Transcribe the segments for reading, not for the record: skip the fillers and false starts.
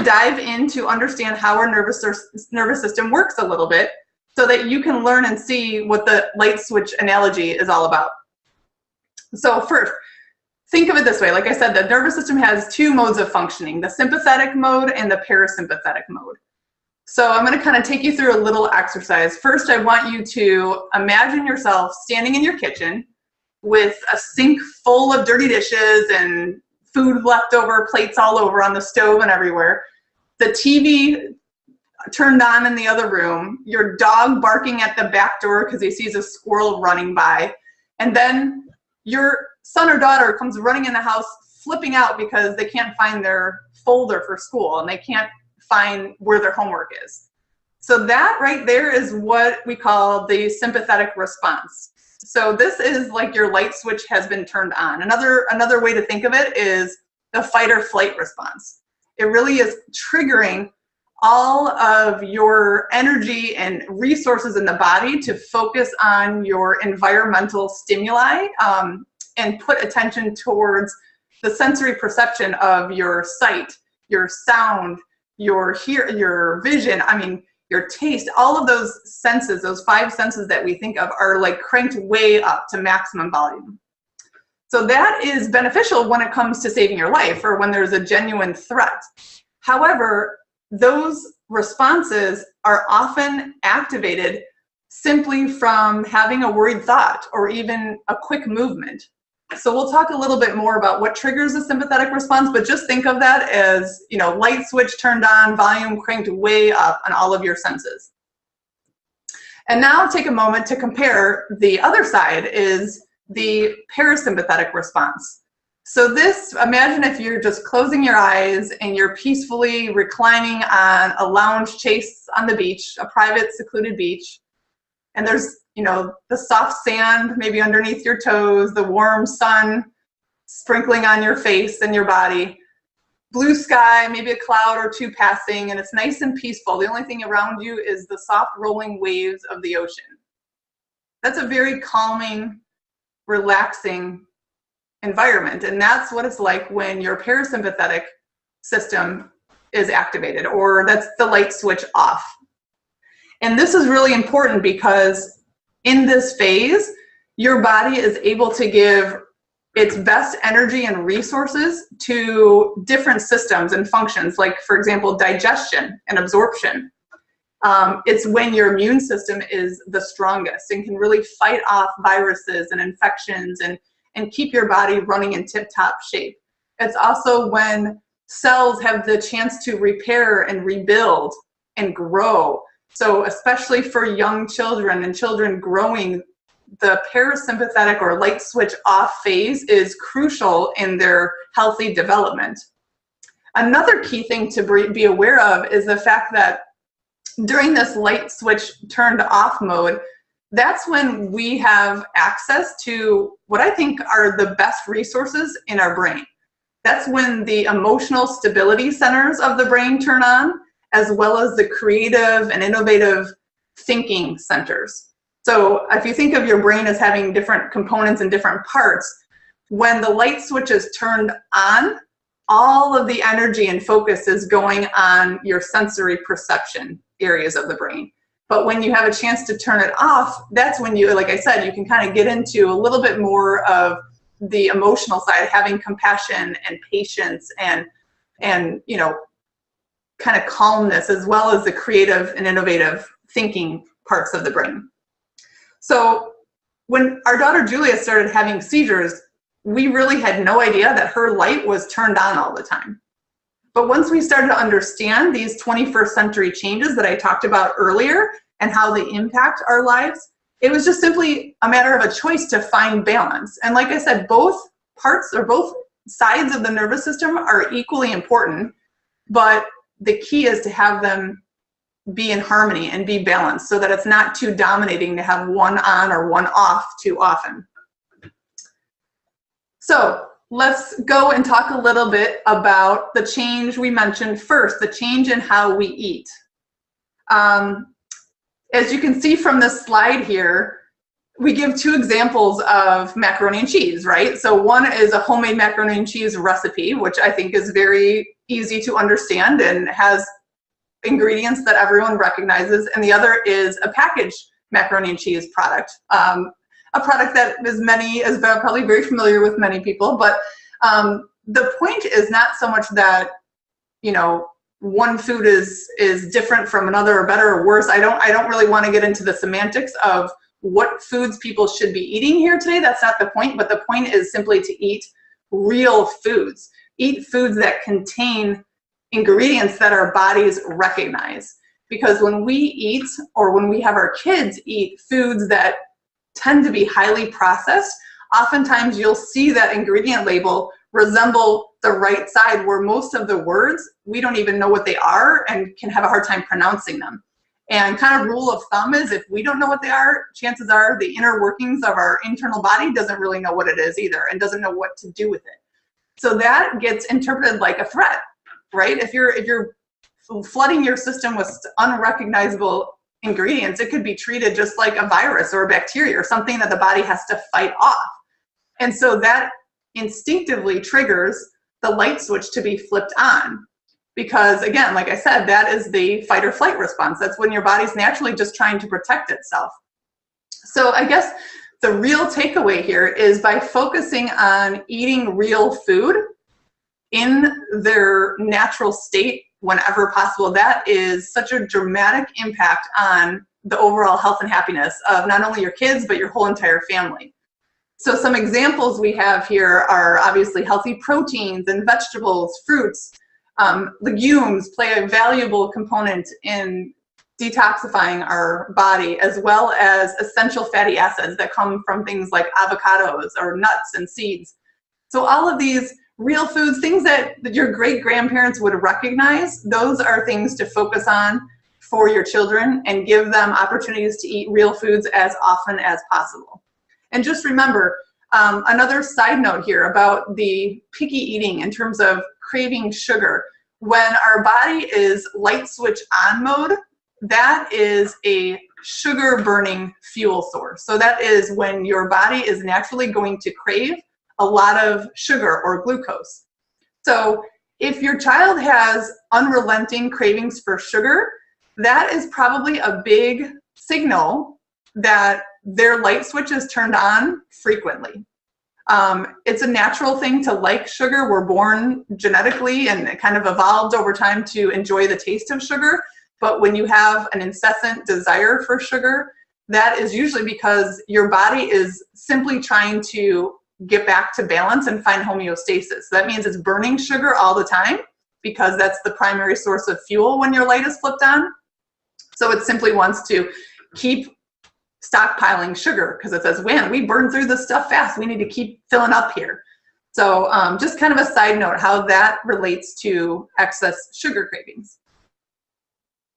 dive in to understand how our nervous system works a little bit so that you can learn and see what the light switch analogy is all about. So first, think of it this way. Like I said, the nervous system has two modes of functioning, the sympathetic mode and the parasympathetic mode. So I'm going to kind of take you through a little exercise. First, I want you to imagine yourself standing in your kitchen with a sink full of dirty dishes and food left over, plates all over on the stove and everywhere, the TV turned on in the other room, your dog barking at the back door because he sees a squirrel running by, and then your son or daughter comes running in the house flipping out because they can't find their folder for school and they can't find where their homework is. So that right there is what we call the sympathetic response. So this is like your light switch has been turned on. Another way to think of it is the fight or flight response. It really is triggering all of your energy and resources in the body to focus on your environmental stimuli and put attention towards the sensory perception of your sight, your sound, your vision, your taste. All of those senses, those five senses that we think of, are like cranked way up to maximum volume. So that is beneficial when it comes to saving your life or when there's a genuine threat. However, those responses are often activated simply from having a worried thought or even a quick movement. So we'll talk a little bit more about what triggers a sympathetic response, but just think of that as, light switch turned on, volume cranked way up on all of your senses. And now take a moment to compare. The other side is the parasympathetic response. So imagine if you're just closing your eyes and you're peacefully reclining on a lounge chase on the beach, a private secluded beach, and there's the soft sand maybe underneath your toes, the warm sun sprinkling on your face and your body, blue sky, maybe a cloud or two passing, and it's nice and peaceful. The only thing around you is the soft rolling waves of the ocean. That's a very calming, relaxing environment, and that's what it's like when your parasympathetic system is activated, or that's the light switch off. And this is really important because in this phase, your body is able to give its best energy and resources to different systems and functions, like, for example, digestion and absorption. It's when your immune system is the strongest and can really fight off viruses and infections and keep your body running in tip-top shape. It's also when cells have the chance to repair and rebuild and grow. So especially for young children and children growing, the parasympathetic or light switch off phase is crucial in their healthy development. Another key thing to be aware of is the fact that during this light switch turned off mode, that's when we have access to what I think are the best resources in our brain. That's when the emotional stability centers of the brain turn on, as well as the creative and innovative thinking centers. So if you think of your brain as having different components and different parts, when the light switch is turned on, all of the energy and focus is going on your sensory perception areas of the brain. But when you have a chance to turn it off, that's when you, like I said, you can kind of get into a little bit more of the emotional side, having compassion and patience and kind of calmness, as well as the creative and innovative thinking parts of the brain. So when our daughter Julia started having seizures, we really had no idea that her light was turned on all the time. But once we started to understand these 21st century changes that I talked about earlier and how they impact our lives, it was just simply a matter of a choice to find balance. And like I said, both parts or both sides of the nervous system are equally important, but the key is to have them be in harmony and be balanced so that it's not too dominating to have one on or one off too often. So let's go and talk a little bit about the change we mentioned first, the change in how we eat. As you can see from this slide here, we give two examples of macaroni and cheese, right? So one is a homemade macaroni and cheese recipe, which I think is very easy to understand and has ingredients that everyone recognizes, and the other is a packaged macaroni and cheese product. A product that is probably very familiar with many people, but the point is not so much that, you know, one food is different from another or better or worse. I don't really want to get into the semantics of what foods people should be eating here today. That's not the point, but the point is simply to eat real foods. Eat foods that contain ingredients that our bodies recognize. Because when we eat, or when we have our kids eat foods that tend to be highly processed, oftentimes you'll see that ingredient label resemble the right side, where most of the words, we don't even know what they are and can have a hard time pronouncing them. And kind of rule of thumb is, if we don't know what they are, chances are the inner workings of our internal body doesn't really know what it is either, and doesn't know what to do with it. So that gets interpreted like a threat, right? If you're flooding your system with unrecognizable ingredients, it could be treated just like a virus or a bacteria or something that the body has to fight off. And so that instinctively triggers the light switch to be flipped on. Because again, like I said, that is the fight or flight response. That's when your body's naturally just trying to protect itself. So I guess the real takeaway here is, by focusing on eating real food in their natural state whenever possible, that is such a dramatic impact on the overall health and happiness of not only your kids, but your whole entire family. So some examples we have here are obviously healthy proteins and vegetables, fruits. Legumes play a valuable component in detoxifying our body, as well as essential fatty acids that come from things like avocados or nuts and seeds. So all of these real foods, things that your great-grandparents would recognize, those are things to focus on for your children and give them opportunities to eat real foods as often as possible. And just remember, another side note here about the picky eating in terms of craving sugar. When our body is light switch on mode, that is a sugar burning fuel source. So that is when your body is naturally going to crave a lot of sugar or glucose. So if your child has unrelenting cravings for sugar, that is probably a big signal that their light switch is turned on frequently. It's a natural thing to like sugar. We're born genetically and kind of evolved over time to enjoy the taste of sugar. But when you have an incessant desire for sugar, that is usually because your body is simply trying to get back to balance and find homeostasis. So that means it's burning sugar all the time, because that's the primary source of fuel when your light is flipped on. So it simply wants to keep stockpiling sugar, because it says, man, we burn through this stuff fast. We need to keep filling up here. So just kind of a side note how that relates to excess sugar cravings.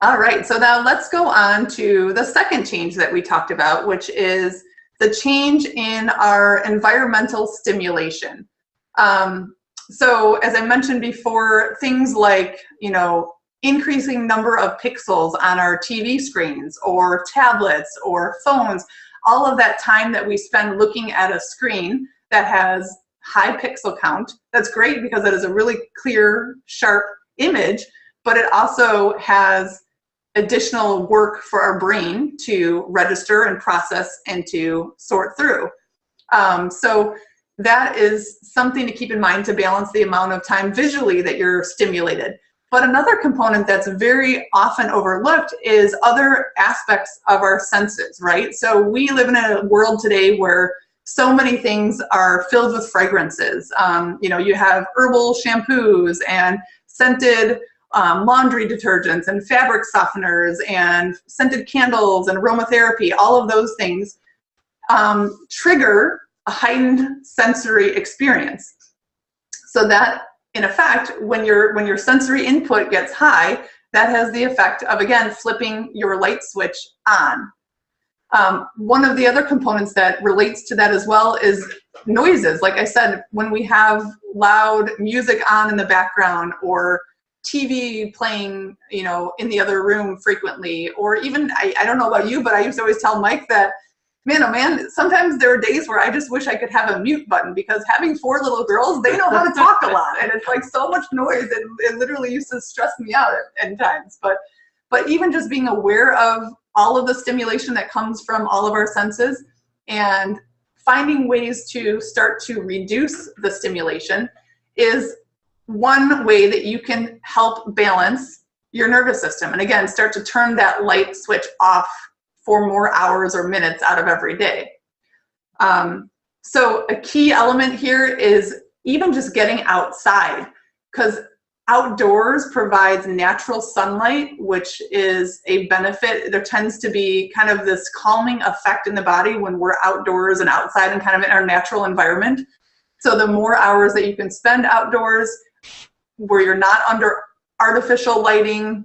All right, so now let's go on to the second change that we talked about, which is the change in our environmental stimulation. So as I mentioned before, things like, you know, increasing number of pixels on our TV screens or tablets or phones, all of that time that we spend looking at a screen that has high pixel count, that's great because it is a really clear, sharp image, but it also has additional work for our brain to register and process and to sort through. So that is something to keep in mind to balance the amount of time visually that you're stimulated. But another component that's very often overlooked is other aspects of our senses, right? So we live in a world today where so many things are filled with fragrances. You know, you have herbal shampoos and scented laundry detergents and fabric softeners and scented candles and aromatherapy. All of those things trigger a heightened sensory experience. So that, in effect, when your sensory input gets high, that has the effect of, again, flipping your light switch on. One of the other components that relates to that as well is noises. Like I said, when we have loud music on in the background, or TV playing, you know, in the other room frequently, or even, I don't know about you, but I used to always tell Mike that, man, oh man, sometimes there are days where I just wish I could have a mute button, because having 4 little girls, they know how to talk a lot, and it's like so much noise, it literally used to stress me out at times. But even just being aware of all of the stimulation that comes from all of our senses, and finding ways to start to reduce the stimulation is one way that you can help balance your nervous system. And again, start to turn that light switch off for more hours or minutes out of every day. So a key element here is even just getting outside, because outdoors provides natural sunlight, which is a benefit. There tends to be kind of this calming effect in the body when we're outdoors and outside and kind of in our natural environment. So the more hours that you can spend outdoors where you're not under artificial lighting,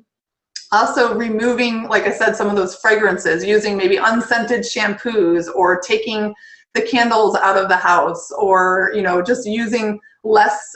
also removing, like I said, some of those fragrances, using maybe unscented shampoos, or taking the candles out of the house, or, you know, just using less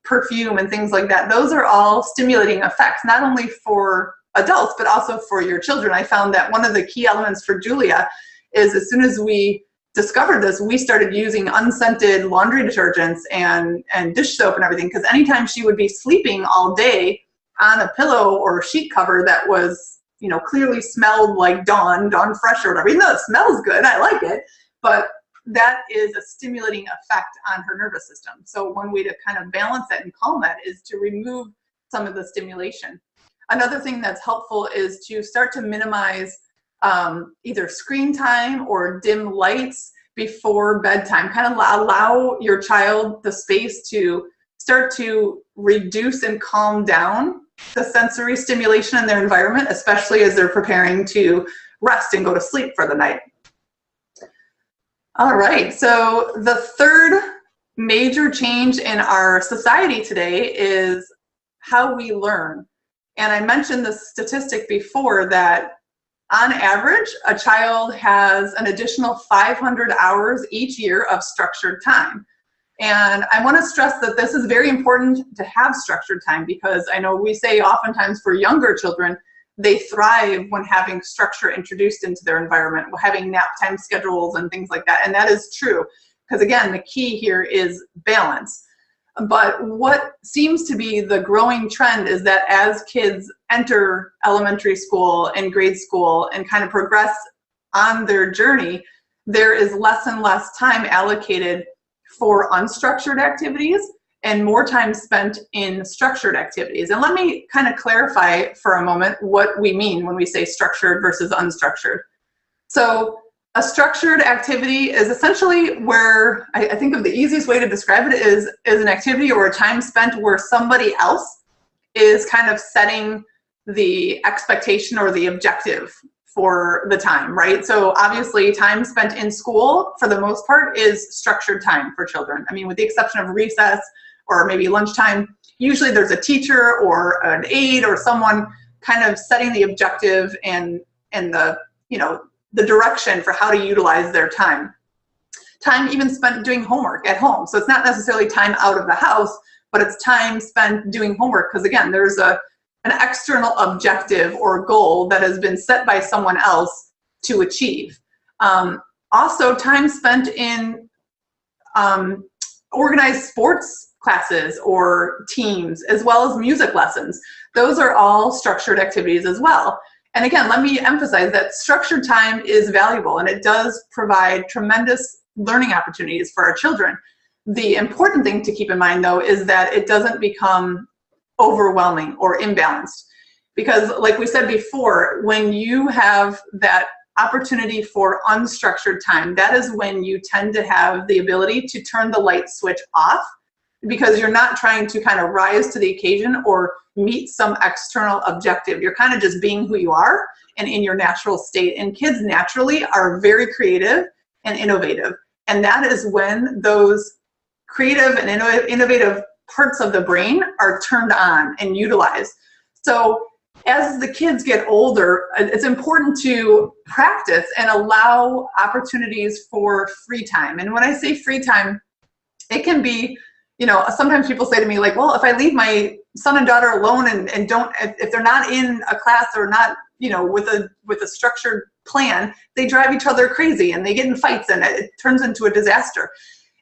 perfume and things like that. Those are all stimulating effects, not only for adults, but also for your children. I found that one of the key elements for Julia is, as soon as we discovered this, we started using unscented laundry detergents and dish soap and everything, because anytime she would be sleeping all day on a pillow or sheet cover that was, you know, clearly smelled like Dawn Fresh or whatever, even though it smells good, I like it, but that is a stimulating effect on her nervous system. So one way to kind of balance that and calm that is to remove some of the stimulation. Another thing that's helpful is to start to minimize either screen time or dim lights before bedtime. Kind of allow your child the space to start to reduce and calm down the sensory stimulation in their environment, especially as they're preparing to rest and go to sleep for the night. All right, so the third major change in our society today is how we learn. And I mentioned the statistic before that on average, a child has an additional 500 hours each year of structured time. And I want to stress that this is very important to have structured time, because I know we say oftentimes for younger children, they thrive when having structure introduced into their environment, having nap time schedules and things like that. And that is true, because again, the key here is balance. But what seems to be the growing trend is that as kids enter elementary school and grade school and kind of progress on their journey, there is less and less time allocated for unstructured activities and more time spent in structured activities. And let me kind of clarify for a moment what we mean when we say structured versus unstructured. So a structured activity is essentially where, I think of the easiest way to describe it is an activity or a time spent where somebody else is kind of setting the expectation or the objective for the time, right? So obviously time spent in school for the most part is structured time for children. I mean, with the exception of recess or maybe lunchtime, usually there's a teacher or an aide or someone kind of setting the objective and the, you know, the direction for how to utilize their time. Time even spent doing homework at home. So it's not necessarily time out of the house, but it's time spent doing homework, because again, there's an external objective or goal that has been set by someone else to achieve. Also, time spent in organized sports classes or teams, as well as music lessons. Those are all structured activities as well. And again, let me emphasize that structured time is valuable, and it does provide tremendous learning opportunities for our children. The important thing to keep in mind, though, is that it doesn't become overwhelming or imbalanced. Because like we said before, when you have that opportunity for unstructured time, that is when you tend to have the ability to turn the light switch off, because you're not trying to kind of rise to the occasion or meet some external objective. You're kind of just being who you are and in your natural state. And kids naturally are very creative and innovative. And that is when those creative and innovative parts of the brain are turned on and utilized. So as the kids get older, it's important to practice and allow opportunities for free time. And when I say free time, it can be, you know, sometimes people say to me like, well, if I leave my son and daughter alone and don't, if they're not in a class or not, you know, with a structured plan, they drive each other crazy and they get in fights and it turns into a disaster.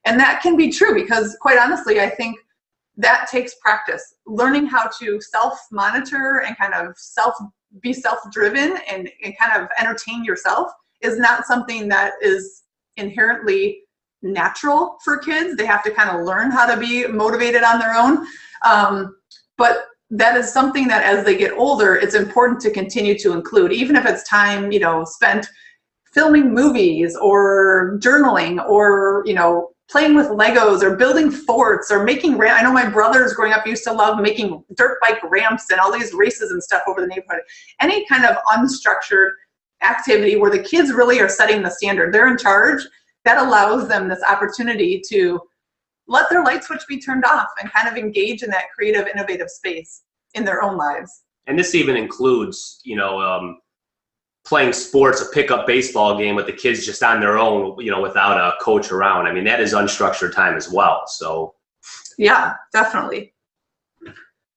And that can be true because, quite honestly, I think that takes practice. Learning how to self-monitor and kind of be self-driven and kind of entertain yourself is not something that is inherently natural for kids. They have to kind of learn how to be motivated on their own. But that is something that as they get older, it's important to continue to include, even if it's time, spent filming movies or journaling or, playing with Legos or building forts or making I know my brothers growing up used to love making dirt bike ramps and all these races and stuff over the neighborhood. Any kind of unstructured activity where the kids really are setting the standard, they're in charge, that allows them this opportunity to let their light switch be turned off and kind of engage in that creative, innovative space in their own lives. And this even includes, playing sports, a pickup baseball game with the kids just on their own, without a coach around. I mean, that is unstructured time as well. So yeah, definitely.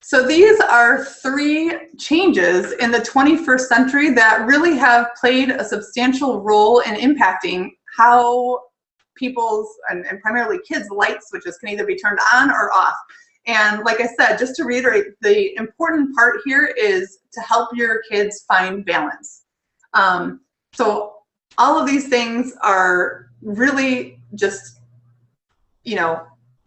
So these are 3 changes in the 21st century that really have played a substantial role in impacting how people's, and primarily kids' light switches can either be turned on or off. And like I said, just to reiterate, the important part here is to help your kids find balance. So all of these things are really just,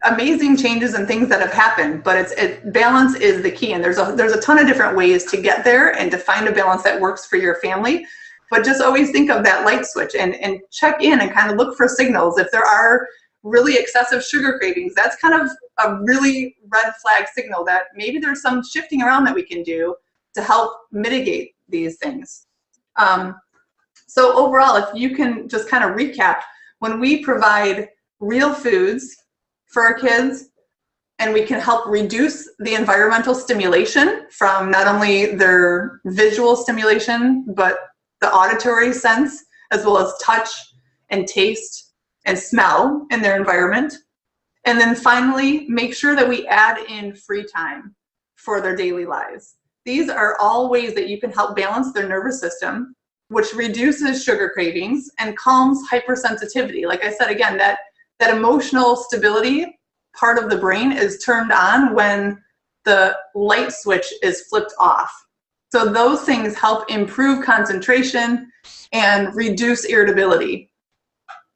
amazing changes and things that have happened, but balance is the key. And there's a ton of different ways to get there and to find a balance that works for your family. But just always think of that light switch and check in and kind of look for signals. If there are really excessive sugar cravings, that's kind of a really red flag signal that maybe there's some shifting around that we can do to help mitigate these things. So overall, if you can just kind of recap, when we provide real foods for our kids and we can help reduce the environmental stimulation from not only their visual stimulation, but the auditory sense, as well as touch and taste and smell in their environment. And then finally, make sure that we add in free time for their daily lives. These are all ways that you can help balance their nervous system, which reduces sugar cravings and calms hypersensitivity. Like I said, again, that emotional stability part of the brain is turned on when the light switch is flipped off. So those things help improve concentration and reduce irritability.